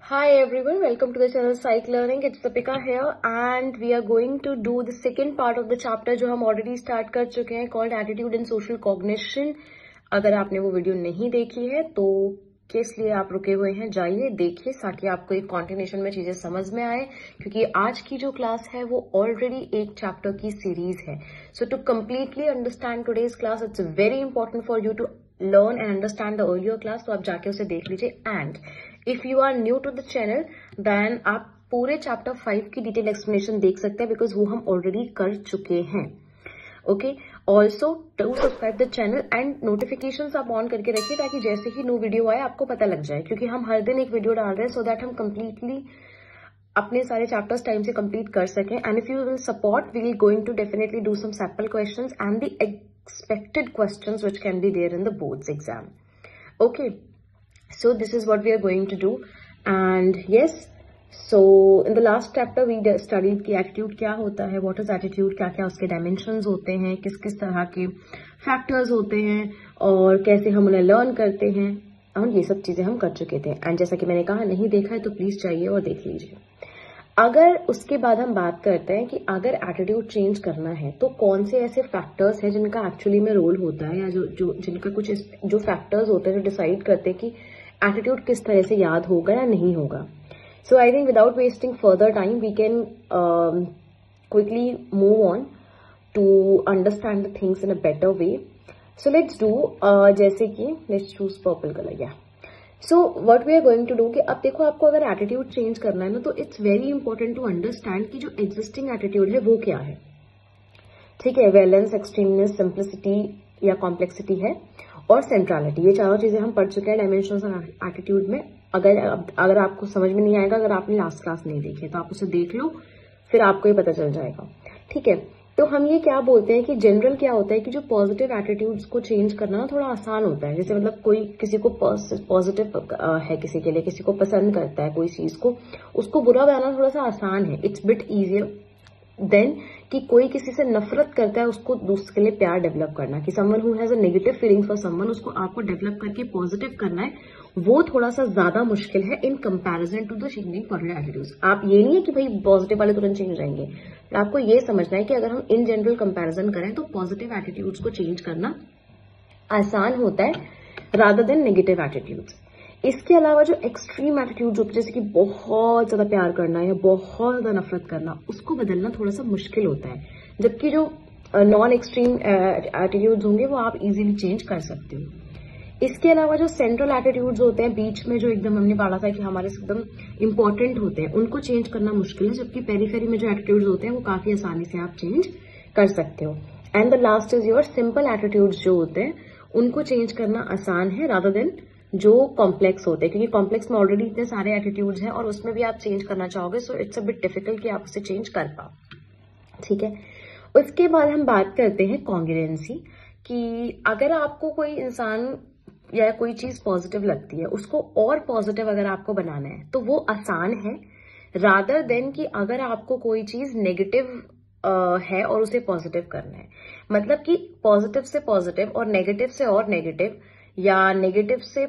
Hi everyone, welcome to the channel Psych Learning. It's Deepika here and we are going to do the second part of the chapter जो हम already start कर चुके हैं called Attitude and Social Cognition. अगर आपने वो video नहीं देखी है तो किस लिए आप रुके हुए हैं, जाइए देखिए ताकि आपको एक कॉन्टिन्यूशन में चीजें समझ में आए, क्योंकि आज की जो क्लास है वो ऑलरेडी एक चैप्टर की सीरीज है. So to completely understand today's class it's very important for you to learn and understand the earlier class. तो आप जाके उसे देख लीजिए. And if you are new to the channel then आप पूरे चैप्टर 5 की डिटेल एक्सप्लेनेशन देख सकते हैं बिकॉज वो हम ऑलरेडी कर चुके हैं. Okay, also to subscribe the channel and notifications आप ऑन करके रखिए ताकि जैसे ही न्यू वीडियो आए आपको पता लग जाए, क्योंकि हम हर दिन एक वीडियो डाल रहे हैं सो दैट हम कंप्लीटली अपने सारे चैप्टर्स टाइम से कंप्लीट कर सकें. And if you will support we will going to definitely do some sample questions and the expected questions which can be there in the boards exam. Okay, so this is what we are going to do. And yes, so in the last chapter we studied कि attitude क्या होता है, what is attitude, क्या क्या उसके dimensions होते हैं, किस किस तरह के factors होते हैं और कैसे हम उन्हें learn करते हैं, और ये सब चीजें हम कर चुके थे. एंड जैसा कि मैंने कहा, नहीं देखा है तो प्लीज जाइए और देख लीजिए. अगर उसके बाद हम बात करते हैं कि अगर एटीट्यूड चेंज करना है तो कौन से ऐसे फैक्टर्स हैं जिनका एक्चुअली में रोल होता है, या जो जिनका कुछ जो फैक्टर्स होते हैं जो डिसाइड करते हैं कि एटीट्यूड किस तरह से याद होगा या नहीं होगा. So I think without wasting further time we can quickly move on to understand the things in a better way. So let's do जैसे कि लेट्स चूज पर्पल कलर. या so what we are going to do कि अब देखो, आपको अगर attitude change करना है ना तो it's very important to understand कि जो एग्जिस्टिंग एटीट्यूड है वो क्या है. ठीक है, वैलेंस, एक्सट्रीमनेस, सिंप्लिसिटी या कॉम्प्लेक्सिटी है, और सेंट्रलिटी. ये चारों चीजें हम पढ़ चुके हैं डायमेंशंस ऑफ एटीट्यूड में. अगर आपको समझ में नहीं आएगा, अगर आपने लास्ट क्लास नहीं देखी तो आप उसे देख लो, फिर आपको ये पता चल जाएगा. ठीक है, तो हम ये क्या बोलते हैं कि जनरल क्या होता है कि जो पॉजिटिव एटीट्यूड्स को चेंज करना ना थोड़ा आसान होता है. जैसे मतलब कोई किसी को पॉजिटिव है, किसी के लिए, किसी को पसंद करता है कोई चीज को, उसको बुरा बनाना थोड़ा सा आसान है. इट्स बिट इजियर देन कि कोई किसी से नफरत करता है उसको दूसरे के लिए प्यार डेवलप करना. कि someone who has a negative feelings for someone, उसको आपको डेवलप करके पॉजिटिव करना है, वो थोड़ा सा ज्यादा मुश्किल है in comparison to the changing positive attitudes. आप ये नहीं है कि भाई पॉजिटिव वाले तुरंत चेंज हो जाएंगे. आपको ये समझना है कि अगर हम इन जनरल कंपैरिजन करें तो पॉजिटिव एटीट्यूड्स को चेंज करना आसान होता है रादर देन नेगेटिव एटीट्यूड्स. इसके अलावा जो एक्सट्रीम एटीट्यूड्स होते हैं, जैसे कि बहुत ज्यादा प्यार करना या बहुत ज्यादा नफरत करना, उसको बदलना थोड़ा सा मुश्किल होता है. जबकि जो नॉन एक्सट्रीम एटीट्यूड्स होंगे वो आप इजीली चेंज कर सकते हो. इसके अलावा जो सेंट्रल एटीट्यूड्स होते हैं, बीच में जो एकदम हमने पढ़ा था कि हमारे से एकदम इंपॉर्टेंट होते हैं, उनको चेंज करना मुश्किल है. जबकि पेरीफेरी में जो एटीट्यूड्स होते हैं वो काफी आसानी से आप चेंज कर सकते हो. And the last is your simple attitudes जो होते हैं, उनको चेंज करना आसान है रादर देन जो कॉम्प्लेक्स होते हैं, क्योंकि कॉम्प्लेक्स में ऑलरेडी इतने सारे एटीट्यूड्स हैं और उसमें भी आप चेंज करना चाहोगे, so it's a bit difficult कि आप उसे चेंज कर पाओ. ठीक है, उसके बाद हम बात करते हैं कॉन्ग्रुएंसी. कि अगर आपको कोई इंसान या कोई चीज पॉजिटिव लगती है, उसको और पॉजिटिव अगर आपको बनाना है तो वो आसान है रादर देन कि अगर आपको कोई चीज नेगेटिव है और उसे पॉजिटिव करना है. मतलब कि पॉजिटिव से पॉजिटिव और नेगेटिव से और नेगेटिव, या नेगेटिव से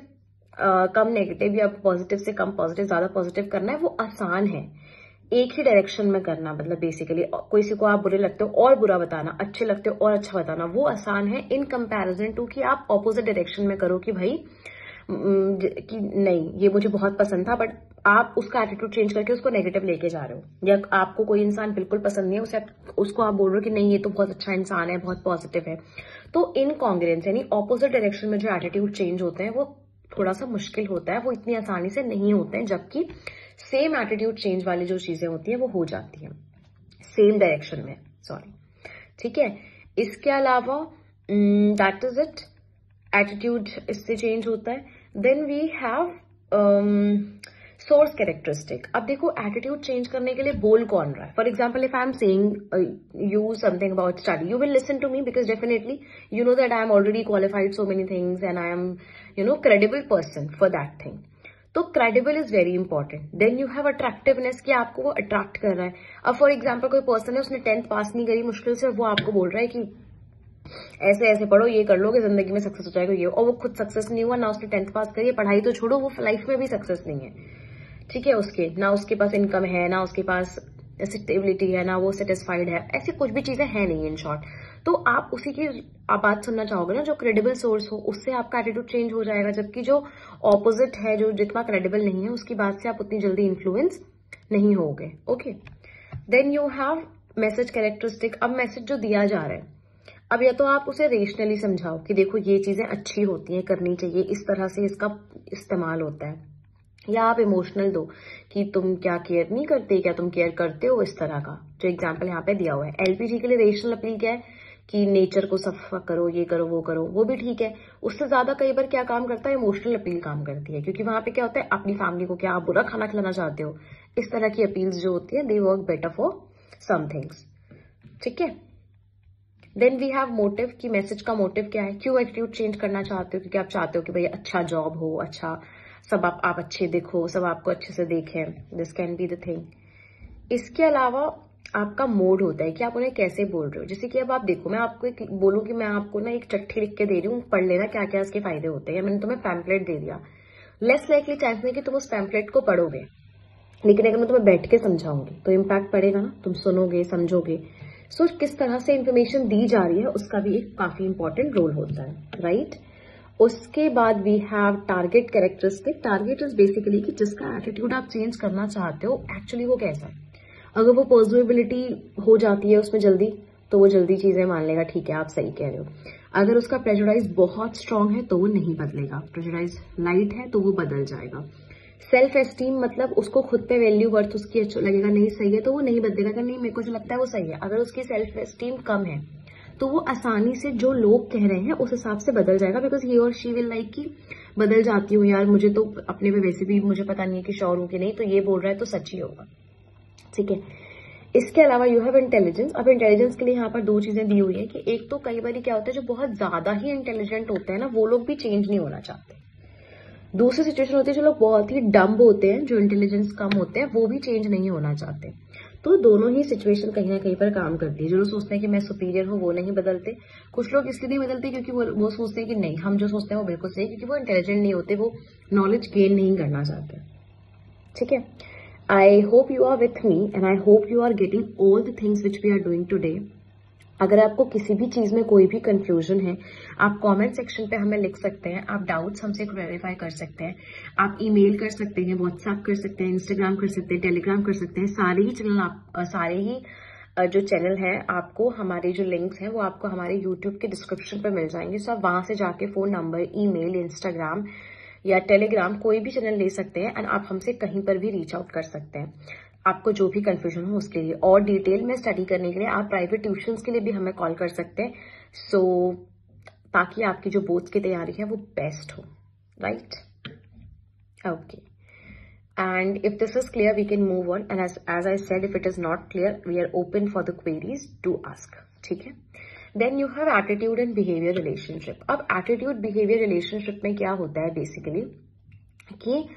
कम नेगेटिव, या पॉजिटिव से कम पॉजिटिव, ज्यादा पॉजिटिव करना है, वो आसान है. एक ही डायरेक्शन में करना, मतलब बेसिकली किसी को आप बुरे लगते हो और बुरा बताना, अच्छे लगते हो और अच्छा बताना, वो आसान है इन कंपैरिजन टू कि आप ऑपोजिट डायरेक्शन में करो कि भाई कि नहीं ये मुझे बहुत पसंद था बट आप उसका एटीट्यूड चेंज करके उसको नेगेटिव लेके जा रहे हो. या आपको कोई इंसान बिल्कुल पसंद नहीं है, उसको आप बोल रहे हो कि नहीं ये तो बहुत अच्छा इंसान है, बहुत पॉजिटिव है. तो इनकॉन्ग्रुएंस यानी ऑपोजिट डायरेक्शन में जो एटीट्यूड चेंज होते हैं वो थोड़ा सा मुश्किल होता है, वो इतनी आसानी से नहीं होते हैं. जबकि सेम एटीट्यूड चेंज वाली जो चीजें होती हैं वो हो जाती हैं सेम डायरेक्शन में. सॉरी, ठीक है. इसके अलावा दैट इज इट, एटीट्यूड इससे चेंज होता है. Then we have source characteristic. अब देखो, एटीट्यूड चेंज करने के लिए बोल कौन रहा है. For example, if I am saying you something about study, you will listen to me because definitely you know that I am already qualified so many things and I am credible person for that thing. तो credible is very important. Then you have attractiveness, कि आपको वो attract कर रहा है. अब for example कोई person है, उसने 10th पास नहीं करी मुश्किल से, वो आपको बोल रहा है कि ऐसे ऐसे पढ़ो, ये कर लोगे, जिंदगी में सक्सेस हो जाएगा ये, और वो खुद सक्सेस नहीं हुआ ना, उसने 10th पास करी, पढ़ाई तो छोड़ो, वो लाइफ में भी सक्सेस नहीं है. ठीक है, उसके पास इनकम है, ना उसके पास स्टेबिलिटी है, ना वो सेटिस्फाइड है, ऐसी कुछ भी चीजें हैं नहीं इन शॉर्ट। तो आप उसी की आप बात सुनना चाहोगे ना जो क्रेडिबल सोर्स हो, उससे आपका एटीट्यूड चेंज हो जाएगा। जबकि जो ऑपोजिट है, जो जितना क्रेडिबल नहीं है, उसकी बात से आप उतनी जल्दी इन्फ्लुएंस नहीं होगे। Okay, then you have message characteristic. अब मैसेज जो दिया जा रहा है, अब या तो आप उसे रेशनली समझाओ कि देखो ये चीजें अच्छी होती हैं, करनी चाहिए, इस तरह से इसका इस्तेमाल होता है, या आप इमोशनल दो कि तुम क्या केयर नहीं करते, क्या तुम केयर करते हो, इस तरह का जो एग्जाम्पल यहाँ पे दिया हुआ है। एलपीजी के लिए रेशनल अपील क्या है कि नेचर को सफा करो, ये करो, वो भी ठीक है। उससे ज्यादा कई बार क्या काम करता है, इमोशनल अपील काम करती है, क्योंकि वहां पे क्या होता है, अपनी फैमिली को क्या आप बुरा खाना खिलाना चाहते हो, इस तरह की अपील्स जो होती है, they work better for some things. ठीक है, देन वी हैव मोटिव कि मैसेज का मोटिव क्या है, क्यों एटीट्यूड चेंज करना चाहते हो, क्योंकि आप चाहते हो कि भाई अच्छा जॉब हो, अच्छा सब आप अच्छे दिखो, सब आपको अच्छे से देखें, this can be the thing. इसके अलावा आपका मोड होता है कि आप उन्हें कैसे बोल रहे हो। जैसे कि अब आप देखो, मैं आपको एक बोलूं कि मैं आपको ना एक चिट्ठी लिख के दे रही हूँ, पढ़ लेना क्या क्या इसके फायदे होते हैं, मैंने तुम्हें पैम्पलेट दे दिया, लेस लाइकली चांस नहीं कि तुम उस पैम्पलेट को पढ़ोगे। लेकिन अगर मैं तुम्हें बैठ के समझाऊंगी तो इम्पैक्ट पड़ेगा ना, तुम सुनोगे, समझोगे। सो किस तरह से इंफॉर्मेशन दी जा रही है उसका भी एक काफी इंपॉर्टेंट रोल होता है, राइट। उसके बाद we have target characteristic. Target is basically कि जिसका एटीट्यूड आप चेंज करना चाहते हो एक्चुअली वो कैसा है। अगर वो पर्सनेबिलिटी हो जाती है उसमें जल्दी, तो वो जल्दी चीजें मान लेगा, ठीक है आप सही कह रहे हो। अगर उसका प्रेजुडाइज बहुत स्ट्रांग है तो वो नहीं बदलेगा, प्रेजुडाइज लाइट है तो वो बदल जाएगा। सेल्फ एस्टीम मतलब उसको खुद पे वैल्यू वर्थ उसकी अच्छा लगेगा, नहीं सही है तो वो नहीं बदलेगा कि नहीं मेरे को जो लगता है वो सही है। अगर उसकी सेल्फ एस्टीम कम है तो वो आसानी से जो लोग कह रहे हैं उस हिसाब से बदल जाएगा, बिकॉज ही और शी विल लाइक कि बदल जाती हूँ यार, मुझे तो अपने पे वैसे भी मुझे पता नहीं है कि श्योर हूँ कि नहीं, तो ये बोल रहा है तो सच ही होगा। ठीक है, इसके अलावा यू हैव इंटेलिजेंस। अब इंटेलिजेंस के लिए यहाँ पर दो चीजें दी हुई है कि एक तो कई बार क्या होता है, जो बहुत ज्यादा ही इंटेलिजेंट होते हैं ना वो लोग भी चेंज नहीं होना चाहते। दूसरी सिचुएशन होती है जो लोग बहुत ही डम्ब होते हैं, जो इंटेलिजेंस कम होते हैं, वो भी चेंज नहीं होना चाहते। तो दोनों ही सिचुएशन कहीं ना कहीं पर काम करती है। जो लोग सोचते हैं कि मैं सुपीरियर हूँ वो नहीं बदलते। कुछ लोग इसलिए नहीं बदलते क्योंकि वो सोचते हैं कि नहीं हम जो सोचते हैं वो बिल्कुल सही, क्योंकि वो इंटेलिजेंट नहीं होते, वो नॉलेज गेन नहीं करना चाहते। ठीक है, I hope you are with me and I hope you are getting all the things which we are doing today. अगर आपको किसी भी चीज में कोई भी कंफ्यूजन है, आप कमेंट सेक्शन पे हमें लिख सकते हैं, आप डाउट्स हमसे क्लैरिफाई कर सकते हैं, आप ईमेल कर सकते हैं, व्हाट्सएप कर सकते हैं, इंस्टाग्राम कर सकते हैं, टेलीग्राम कर सकते हैं। सारे ही जो चैनल है आपको, हमारे जो लिंक्स हैं वो आपको हमारे यूट्यूब के डिस्क्रिप्शन पे मिल जाएंगे। सो आप वहां से जाके फोन नंबर, ईमेल, इंस्टाग्राम या टेलीग्राम कोई भी चैनल ले सकते हैं एंड आप हमसे कहीं पर भी रीच आउट कर सकते हैं आपको जो भी कंफ्यूजन हो उसके लिए। और डिटेल में स्टडी करने के लिए आप प्राइवेट ट्यूशंस के लिए भी हमें कॉल कर सकते हैं, सो ताकि आपकी जो बोर्ड्स की तैयारी है वो बेस्ट हो, right. Okay, and if this is clear we can move on, and as I said if it is not clear we are open for the queries to ask. ठीक है, then you have attitude and behaviour relationship. अब attitude behaviour relationship में क्या होता है basically कि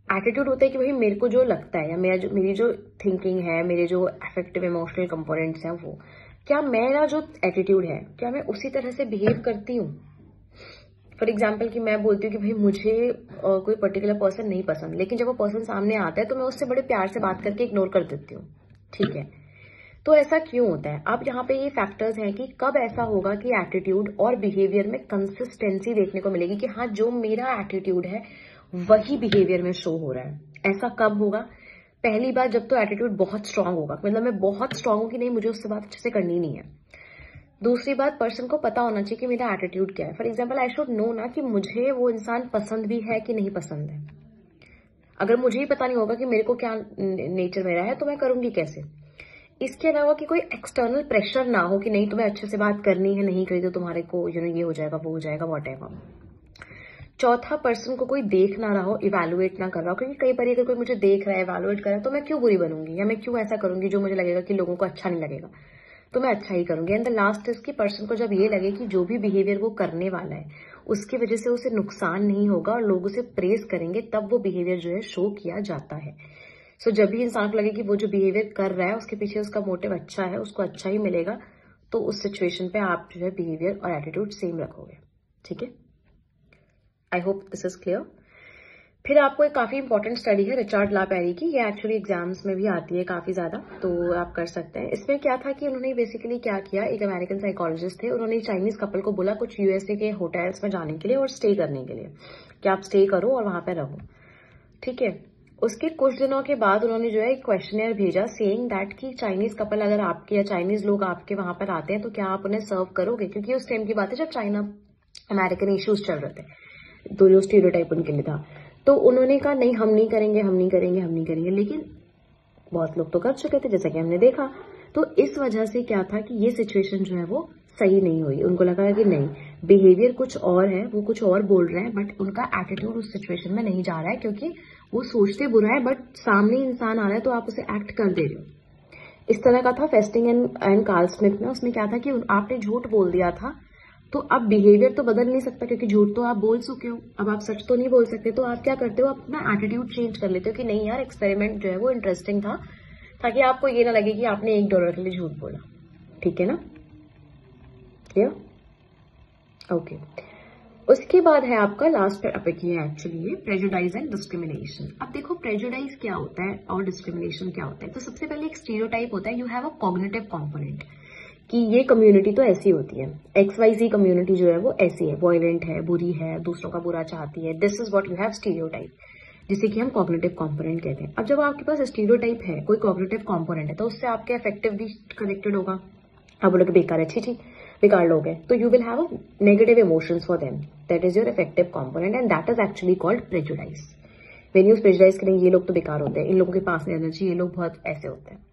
attitude होता है कि भाई मेरे को जो लगता है या मेरी जो थिंकिंग है, मेरे जो अफेक्टिव इमोशनल कंपोनेंट्स हैं, वो क्या मेरा जो एटीट्यूड है क्या मैं उसी तरह से बिहेव करती हूँ। फॉर एग्जाम्पल कि मैं बोलती हूँ कि भाई मुझे कोई पर्टिकुलर पर्सन नहीं पसंद, लेकिन जब वो पर्सन सामने आता है तो मैं उससे बड़े प्यार से बात करके इग्नोर कर देती हूँ। ठीक है, तो ऐसा क्यों होता है। अब यहाँ पे ये फैक्टर्स हैं कि कब ऐसा होगा कि एटीट्यूड और बिहेवियर में कंसिस्टेंसी देखने को मिलेगी कि हाँ जो मेरा एटीट्यूड है वही बिहेवियर में शो हो रहा है। ऐसा कब होगा, पहली बार जब तो एटीट्यूड बहुत स्ट्रांग होगा, मतलब मैं बहुत स्ट्रांग हूं कि नहीं मुझे उससे बात अच्छे से करनी नहीं है। दूसरी बात, पर्सन को पता होना चाहिए कि मेरा एटीट्यूड क्या है। For example I should know ना कि मुझे वो इंसान पसंद भी है कि नहीं पसंद है। अगर मुझे ही पता नहीं होगा कि मेरे को क्या नेचर मेरा है तो मैं करूंगी कैसे। इसके अलावा कि कोई एक्सटर्नल प्रेशर ना हो कि नहीं तुम्हें अच्छे से बात करनी है, नहीं करी तो तुम्हारे को ये हो जाएगा, वो हो जाएगा, व्हाटएवर। चौथा, पर्सन को कोई देख ना रहा हो, इवैल्युएट ना कर रहा हो, क्योंकि कई बार अगर कोई मुझे देख रहा है, इवैल्युएट कर रहा है तो मैं क्यों बुरी बनूंगी या मैं क्यों ऐसा करूंगी जो मुझे लगेगा कि लोगों को अच्छा नहीं लगेगा, तो मैं अच्छा ही करूंगी। एंड द लास्ट इज कि पर्सन को जब ये लगे कि जो भी बिहेवियर वो करने वाला है उसकी वजह से उसे नुकसान नहीं होगा और लोग उसे प्रेज करेंगे, तब वो बिहेवियर जो है शो किया जाता है। सो जब भी इंसान को लगे कि वो जो बिहेवियर कर रहा है उसके पीछे उसका मोटिव अच्छा है, उसको अच्छा ही मिलेगा, तो उस सिचुएशन पे आप जो है बिहेवियर और एटीट्यूड सेम रखोगे। ठीक है, I hope this is clear. फिर आपको एक काफी इंपॉर्टेंट स्टडी है रिचर्ड ला पेरी की, ये एक्चुअली एग्जाम्स में भी आती है काफी ज्यादा, तो आप कर सकते हैं। इसमें क्या था कि उन्होंने बेसिकली क्या किया, एक अमेरिकन साइकोलॉजिस्ट थे, उन्होंने चाइनीज कपल को बोला कुछ यूएसए के होटल्स में जाने के लिए और स्टे करने के लिए कि आप स्टे करो और वहां पर रहो, ठीक है। उसके कुछ दिनों के बाद उन्होंने जो है एक क्वेश्चनियर भेजा सेइंग दैट कि चाइनीज कपल अगर आपके या चाइनीज लोग आपके वहां पर आते हैं तो क्या आप उन्हें सर्व करोगे, क्योंकि उस टाइम की बात है जब चाइना अमेरिकन इश्यूज चल रहे थे, तो जो स्टीरियोटाइप उनके लिए था। तो उन्होंने कहा नहीं हम नहीं करेंगे, हम नहीं करेंगे, हम नहीं करेंगे, लेकिन बहुत लोग तो कर चुके थे जैसा कि हमने देखा। तो इस वजह से क्या था कि ये सिचुएशन जो है वो सही नहीं हुई। उनको लगा कि नहीं, बिहेवियर कुछ और है, वो कुछ और बोल रहे हैं, बट उनका एटीट्यूड उस सिचुएशन में नहीं जा रहा है, क्योंकि वो सोचते बुरा है बट सामने इंसान आ रहा है तो आप उसे एक्ट कर दे रहे हो। इस तरह का था फेस्टिंग एंड कार्ल स्मिथ में। उसमें क्या था कि आपने झूठ बोल दिया था, तो अब बिहेवियर तो बदल नहीं सकता क्योंकि झूठ तो आप बोल चुके हो, अब आप सच तो नहीं बोल सकते। तो आप क्या करते हो, अपना एटीट्यूड चेंज कर लेते हो कि नहीं यार, एक्सपेरिमेंट जो है वो इंटरेस्टिंग था, ताकि आपको ये ना लगे कि आपने $1 के लिए झूठ बोला। ठीक है ना, क्लियर? ओके। उसके बाद है आपका लास्ट टॉपिक ये एक्चुअली प्रेजुडाइज एंड डिस्क्रिमिनेशन। अब देखो प्रेजुडाइज क्या होता है और डिस्क्रिमिनेशन क्या होता है। तो सबसे पहले एक स्टीरियोटाइप होता है, you have a cognitive component, कि ये कम्युनिटी तो ऐसी होती है, XYZ कम्युनिटी जो है वो ऐसी है, वायलेंट है, बुरी है, दूसरों का बुरा चाहती है, this is what you have stereotype, जिसे कि हम कॉग्निटिव कंपोनेंट कहते हैं। अब जब आपके पास स्टीरियोटाइप है, कोई कॉग्निटिव कंपोनेंट है, तो उससे आपके अफेक्टिव भी कनेक्टेड होगा। आप बोलोगे बेकार है, छी बेकार लोग हैं, तो you will have a negative emotions for them, that is your affective component and that is actually called prejudice. When you prejudice करेंगे ये लोग तो बेकार होते हैं, इन लोगों के पास नहीं रहना चाहिए, ये लोग बहुत ऐसे होते हैं।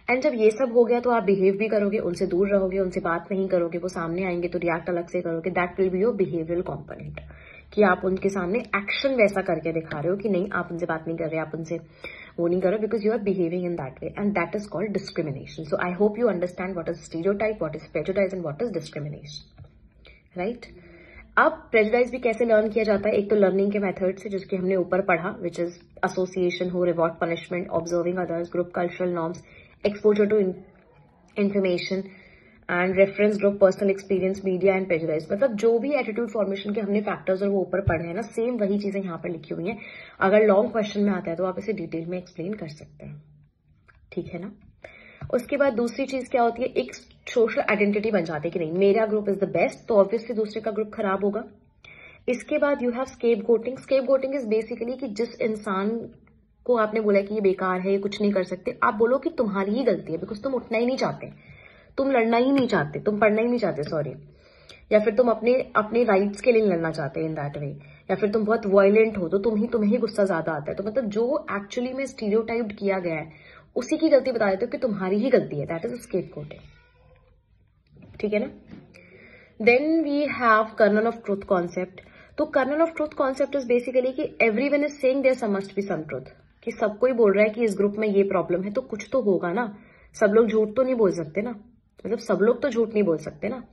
एंड जब ये सब हो गया तो आप बिहेव भी करोगे, उनसे दूर रहोगे, उनसे बात नहीं करोगे, वो सामने आएंगे तो रिएक्ट अलग से करोगे, that will be your behavioural component, कि आप उनके सामने एक्शन वैसा करके दिखा रहे हो कि नहीं आप उनसे बात नहीं कर रहे, आप उनसे वो नहीं कर रहे, because you are behaving in that way, and that is called discrimination. So I hope you understand what is stereotype, what is prejudice and what is discrimination, right? अब प्रेजुडाइज भी कैसे लर्न किया जाता है, एक तो लर्निंग के method से जिसके हमने ऊपर पढ़ा, विच इज एसोसिएशन हो, reward punishment, observing others, group cultural norms, exposure to information and reference group, personal experience, media and prejudice. मतलब जो भी एटीट्यूड फॉर्मेशन के हमने फैक्टर्स और वो ऊपर पढ़े हैं ना, सेम वही चीजें यहाँ पर लिखी हुई हैं। अगर लॉन्ग क्वेश्चन में आता है तो आप इसे डिटेल में एक्सप्लेन कर सकते हैं, ठीक है ना। उसके बाद दूसरी चीज क्या होती है, एक सोशल आइडेंटिटी बन जाती है कि नहीं मेरा ग्रुप इज द बेस्ट, तो ऑब्वियसली दूसरे का ग्रुप खराब होगा। इसके बाद यू हैव स्केपगोटिंग। स्केपगोटिंग इज बेसिकली कि जिस इंसान को आपने बोला कि ये बेकार है, ये कुछ नहीं कर सकते, आप बोलो कि तुम्हारी ही गलती है, बिकॉज तुम उठना ही नहीं चाहते, तुम लड़ना ही नहीं चाहते, तुम पढ़ना ही नहीं चाहते, सॉरी, या फिर तुम अपने राइट्स के लिए लड़ना चाहते इन दैट वे, या फिर तुम बहुत वायलेंट हो तो तुम्हें ही गुस्सा ज्यादा आता है। तो मतलब जो एक्चुअली में स्टीरियोटाइप्ड किया गया है उसी की गलती बता देते हो कि तुम्हारी ही गलती है, दैट इज स्केपगोटिंग, ठीक है ना। Then we have kernel of truth concept. तो kernel of truth concept is basically कि everyone is saying there must be some truth, कि सब कोई बोल रहा है कि इस ग्रुप में ये प्रॉब्लम है तो कुछ तो होगा ना, सब लोग झूठ तो नहीं बोल सकते ना, मतलब सब लोग तो झूठ नहीं बोल सकते ना।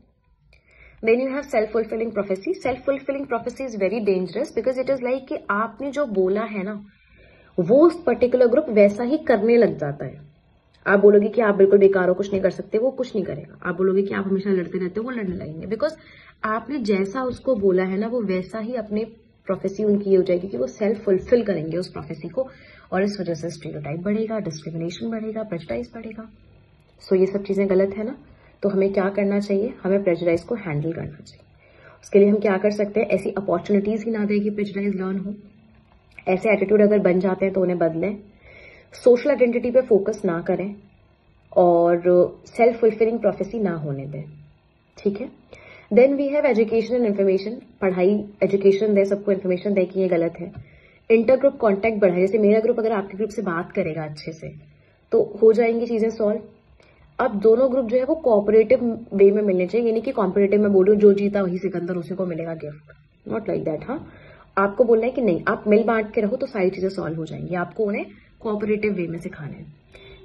Then you have self fulfilling prophecy. Self fulfilling prophecy is very dangerous because it is like कि आपने जो बोला है ना वो उस पर्टिकुलर ग्रुप वैसा ही करने लग जाता है। आप बोलोगे कि आप बिल्कुल बेकार हो, कुछ नहीं कर सकते, वो कुछ नहीं करेगा। आप बोलोगे कि आप हमेशा लड़ते रहते हो, वो लड़ने लगेंगे, बिकॉज आपने जैसा उसको बोला है ना वो वैसा ही अपने प्रोफेसी उनकी हो जाएगी कि वो सेल्फ फुलफिल करेंगे उस प्रोफेसी को, और इस वजह से स्टीरियोटाइप बढ़ेगा, डिस्क्रिमिनेशन बढ़ेगा, प्रेजुडाइज बढ़ेगा। सो ये सब चीजें गलत है ना। तो हमें क्या करना चाहिए, हमें प्रेजुडाइज को हैंडल करना चाहिए। उसके लिए हम क्या कर सकते हैं, ऐसी अपॉर्चुनिटीज ही ना दें कि प्रेजुडाइज लर्न हो, ऐसे एटीट्यूड अगर बन जाते हैं तो उन्हें बदलें, सोशल आइडेंटिटी पे फोकस ना करें, और सेल्फ फुलफिलिंग प्रोफेसी ना होने दें, ठीक है। Then we have education and information. पढ़ाई, एजुकेशन दे, सबको इन्फॉर्मेशन दे कि ये गलत है। इंटर ग्रुप कॉन्टैक्ट बढ़ाए, जैसे मेरा ग्रुप अगर आपके ग्रुप से बात करेगा अच्छे से तो हो जाएंगी चीजें सॉल्व। अब दोनों ग्रुप जो है वो कोऑपरेटिव वे में मिलने चाहिए, यानी कि कॉम्पिटेटिव में बोल रही हूँ जो जीता वही सिकंदर, उसी को मिलेगा गिफ्ट, नॉट लाइक दैट। हाँ, आपको बोलना है कि नहीं आप मिल बांट के रहो तो सारी चीजें सॉल्व हो जाएंगी, आपको उन्हें कोऑपरेटिव वे में सिखाना है।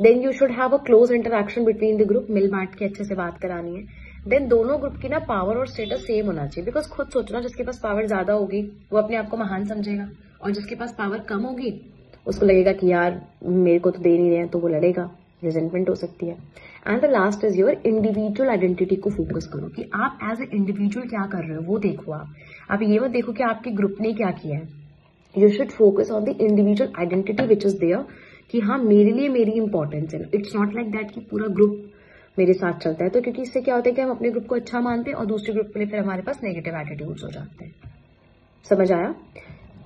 Then you should have a close interaction between the group, मिल बांट के अच्छे से बात करानी है। देन दोनों ग्रुप की ना पावर और स्टेटस सेम होना चाहिए, बिकॉज खुद सोचना जिसके पास पावर ज्यादा होगी वो अपने आप को महान समझेगा, और जिसके पास पावर कम होगी उसको लगेगा कि यार मेरे को तो दे नहीं रहे हैं, तो वो लड़ेगा, रिजेंटमेंट हो सकती है। And the last is your individual identity को फोकस करो कि आप एज ए इंडिविजुअल क्या कर रहे हो वो देखो। आप ये मत देखो कि आपके ग्रुप ने क्या किया है, you should focus on the individual identity which is there, कि हाँ मेरे लिए मेरी इंपॉर्टेंस है. इट्स नॉट लाइक दैट कि पूरा ग्रुप मेरे साथ चलता है. तो क्योंकि इससे क्या होता है कि हम अपने ग्रुप को अच्छा मानते हैं और दूसरे ग्रुप के लिए फिर हमारे पास नेगेटिव एटीट्यूड्स हो जाते हैं. समझ आया?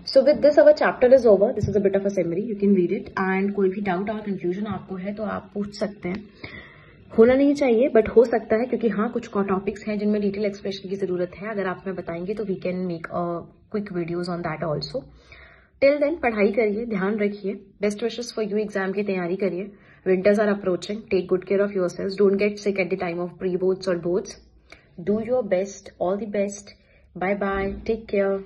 So with this our chapter is over. This is a bit of a summary, you can read it, and कोई भी डाउट और कंफ्यूजन आपको है तो आप पूछ सकते हैं. होना नहीं चाहिए बट हो सकता है, क्योंकि हाँ कुछ टॉपिक्स हैं जिनमें डिटेल एक्सप्लेनेशन की जरूरत है. अगर आप हमें बताएंगे तो we can make a quick videos on that also. Till then पढ़ाई करिए, ध्यान रखिए. Best wishes for you. Exam की तैयारी करिए. Winters are approaching. Take good care of yourselves. Don't get sick at the time of pre boards और boards. Do your best. All the best. Bye bye. Take care.